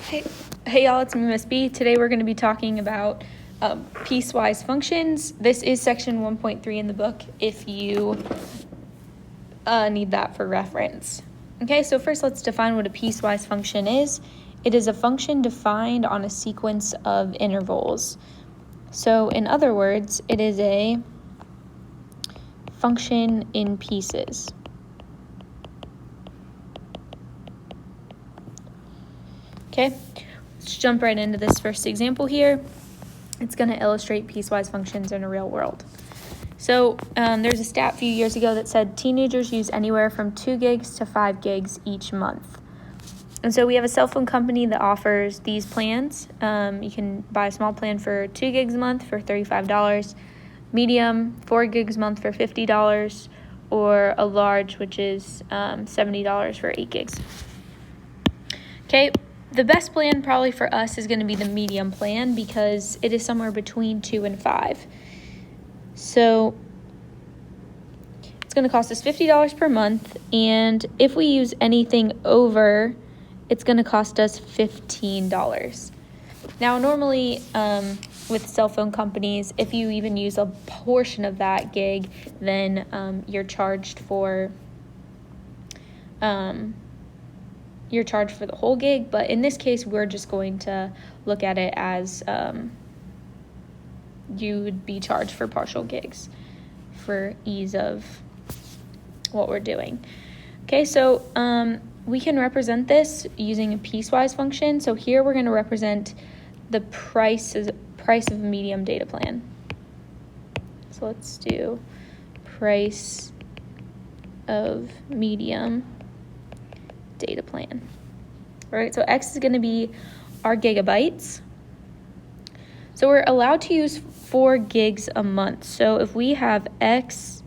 Hey y'all, it's me, Miss B. Today we're going to be talking about piecewise functions. This is section 1.3 in the book if you need that for reference. Okay, so first let's define what a piecewise function is. It is a function defined on a sequence of intervals. So in other words, it is a function in pieces. Okay, let's jump right into this first example here. It's going to illustrate piecewise functions in a real world. So there's a stat a few years ago that said teenagers use anywhere from 2 gigs to 5 gigs each month. And so we have a cell phone company that offers these plans. You can buy a small plan for 2 gigs a month for $35, medium 4 gigs a month for $50, or a large, which is $70 for 8 gigs. Okay, the best plan probably for us is going to be the medium plan because it is somewhere between 2 and 5. So it's going to cost us $50 per month, and if we use anything over, it's going to cost us $15. Now, normally with cell phone companies, if you even use a portion of that gig, then you're charged for the whole gig. But in this case, we're just going to look at it as you would be charged for partial gigs for ease of what we're doing. Okay, so we can represent this using a piecewise function. So here we're going to represent the price of a medium data plan. So let's do price of medium data plan. All right, so X is going to be our gigabytes. So we're allowed to use 4 gigs a month. So if we have X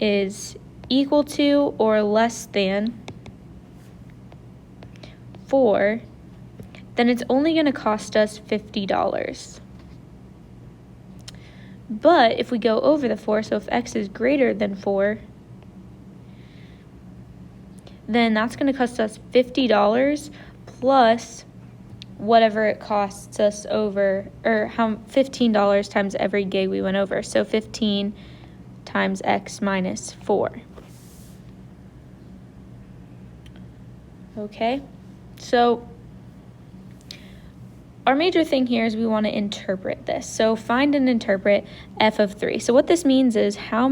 is equal to or less than 4, then it's only going to cost us $50. But if we go over the 4, so if X is greater than 4, then that's going to cost us $50 plus whatever it costs us over, or how $15 times every gig we went over. So 15 times X minus 4. Okay, so our major thing here is we want to interpret this. So find and interpret f of 3. So what this means is how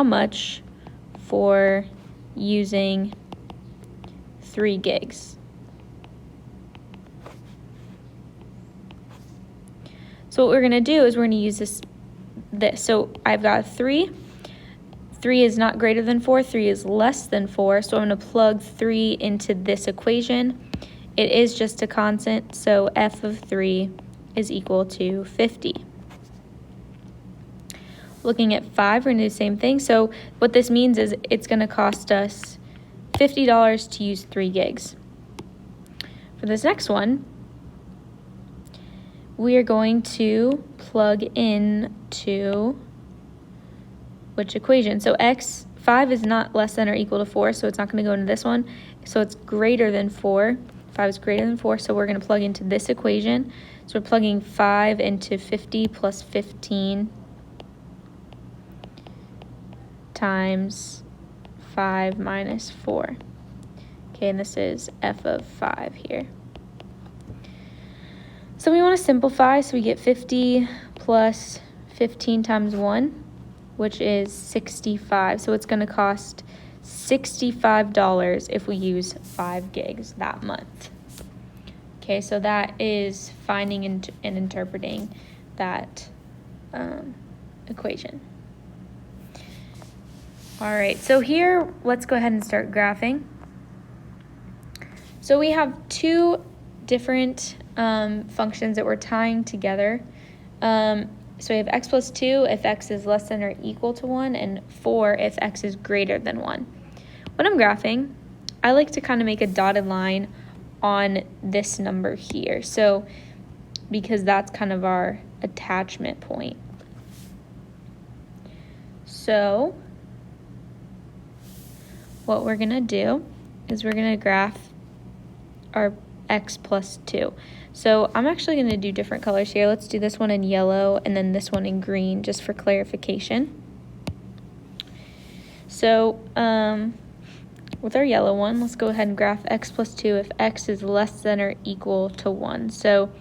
much for using 3 gigs. So what we're going to do is we're going to use this. So I've got 3. 3 is not greater than 4. 3 is less than 4. So I'm going to plug 3 into this equation. It is just a constant, so f of 3 is equal to 50. Looking at 5, we're going to do the same thing. So what this means is it's going to cost us $50 to use 3 gigs. For this next one, we are going to plug in to which equation? So 5 is not less than or equal to 4, so it's not going to go into this one. So it's greater than 4. 5 is greater than 4, so we're going to plug into this equation. So we're plugging 5 into 50 plus 15 times 5 minus 4. Okay, and this is f of 5 here. So we want to simplify, so we get 50 plus 15 times 1, which is 65. So it's going to cost $65 if we use 5 gigs that month. Okay, so that is finding and interpreting that equation. All right, so here, let's go ahead and start graphing. So we have 2 different functions that we're tying together. So we have x plus 2 if x is less than or equal to 1, and 4 if x is greater than 1. When I'm graphing, I like to kind of make a dotted line on this number here. So because that's kind of our attachment point. So what we're going to do is we're going to graph our x plus 2. So I'm actually going to do different colors here. Let's do this one in yellow and then this one in green just for clarification. So with our yellow one, let's go ahead and graph x plus 2 if x is less than or equal to 1. So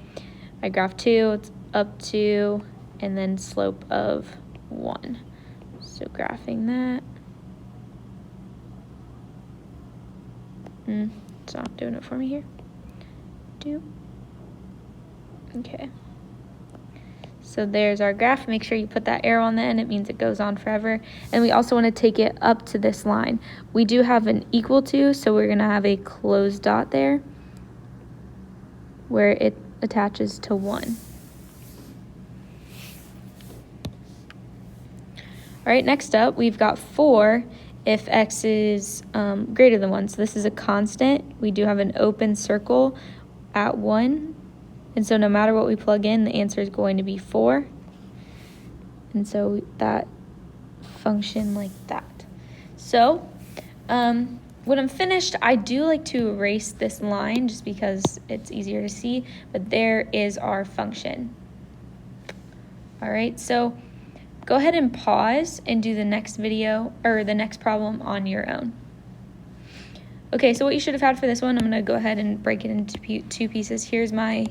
I graph 2, it's up 2, and then slope of 1. So graphing that. It's not doing it for me here. Okay. So there's our graph. Make sure you put that arrow on the end. It means it goes on forever. And we also want to take it up to this line. We do have an equal to, so we're going to have a closed dot there where it attaches to 1. All right, next up, we've got 4 if x is greater than 1. So this is a constant. We do have an open circle at 1. And so no matter what we plug in, the answer is going to be 4. And so that function like that. So when I'm finished, I do like to erase this line just because it's easier to see. But there is our function. All right, so go ahead and pause and do the next video or the next problem on your own. Okay, so what you should have had for this one, I'm going to go ahead and break it into 2 pieces. Here's my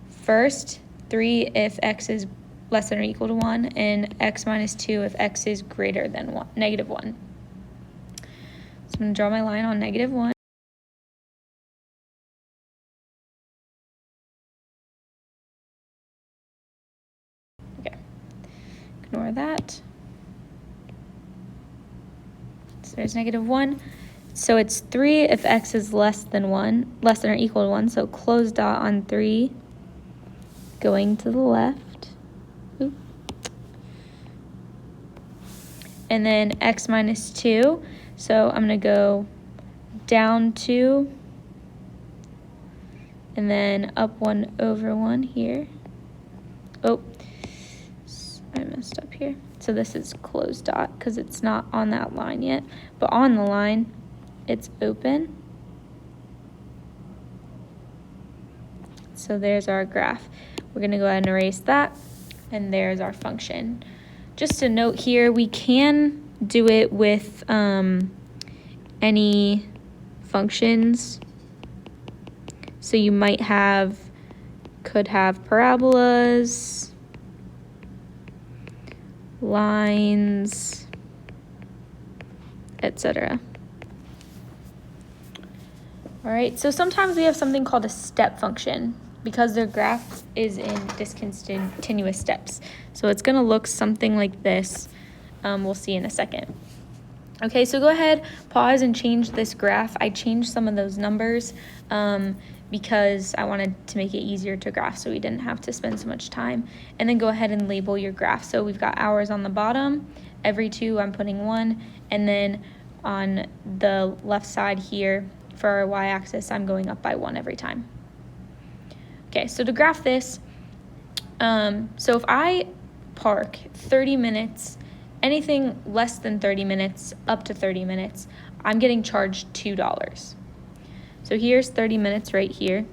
first 3 if x is less than or equal to 1, and x minus 2 if x is greater than negative 1. So I'm going to draw my line on negative 1. Okay, ignore that. So there's negative 1. So it's 3 if x is less than or equal to 1. So closed dot on 3 going to the left. Oop. And then x minus 2. So I'm going to go down 2 and then up 1 over 1 here. Oh, I messed up here. So this is closed dot because it's not on that line yet. But on the line, it's open. So there's our graph. We're going to go ahead and erase that. And there's our function. Just a note here, we can do it with any functions. So you could have parabolas, lines, etc. All right, so sometimes we have something called a step function because their graph is in discontinuous steps. So it's going to look something like this. We'll see in a second. Okay, so go ahead, pause, and change this graph. I changed some of those numbers because I wanted to make it easier to graph so we didn't have to spend so much time. And then go ahead and label your graph. So we've got hours on the bottom. Every 2, I'm putting 1. And then on the left side here, for our y-axis, I'm going up by 1 every time. Okay, so to graph this, so if I park 30 minutes, anything less than 30 minutes, up to 30 minutes, I'm getting charged $2. So here's 30 minutes right here.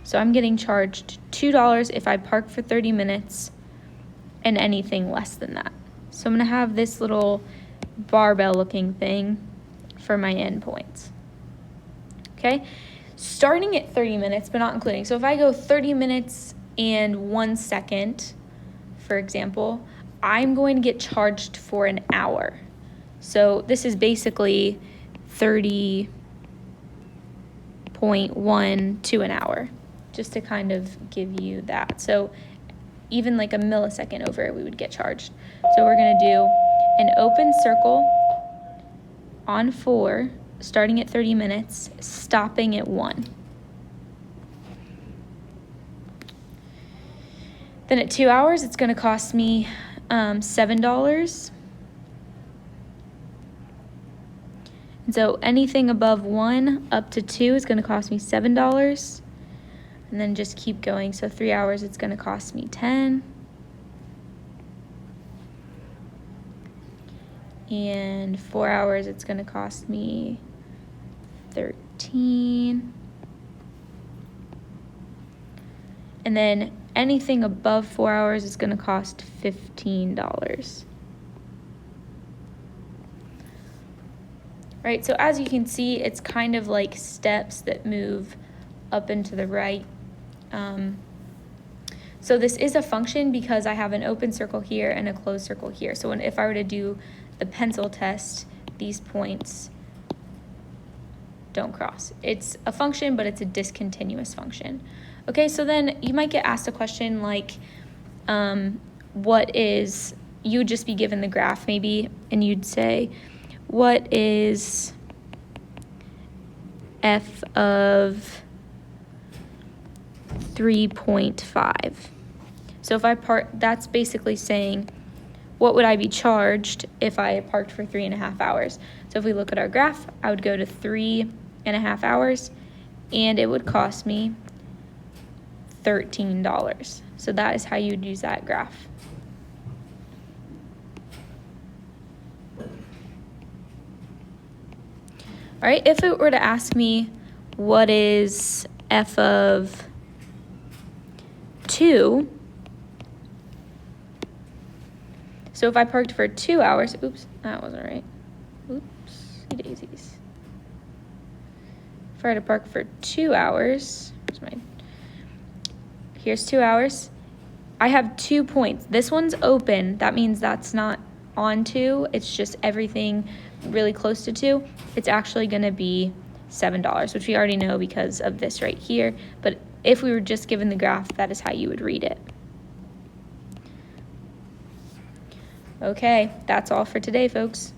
So I'm getting charged $2 if I park for 30 minutes and anything less than that. So I'm going to have this little barbell looking thing for my endpoints. Okay, starting at 30 minutes, but not including. So if I go 30 minutes and 1 second, for example, I'm going to get charged for an hour. So this is basically 30.1 to an hour, just to kind of give you that. So even like a millisecond over, we would get charged. So we're going to do an open circle on 4, starting at 30 minutes, stopping at 1. Then at 2 hours, it's going to cost me $7. And so anything above 1 up to 2 is going to cost me $7. And then just keep going. So 3 hours, it's going to cost me 10. and 4 hours, it's going to cost me 13. And then anything above 4 hours is going to cost $15. Right, so as you can see, it's kind of like steps that move up and to the right. So this is a function because I have an open circle here and a closed circle here. So if I were to do the pencil test, these points don't cross. It's a function, but it's a discontinuous function. Okay, so then you might get asked a question like, you would just be given the graph maybe, and you'd say, what is f of 3.5? So if I that's basically saying, what would I be charged if I parked for 3.5 hours? So if we look at our graph, I would go to 3.5 hours, and it would cost me $13. So that is how you would use that graph. All right, if it were to ask me what is f of 2, so if I parked for 2 hours, oops, that wasn't right. Oops, daisies. If I were to park for 2 hours, here's 2 hours. I have 2 points. This one's open. That means that's not on 2. It's just everything really close to 2. It's actually going to be $7, which we already know because of this right here. But if we were just given the graph, that is how you would read it. Okay, that's all for today, folks.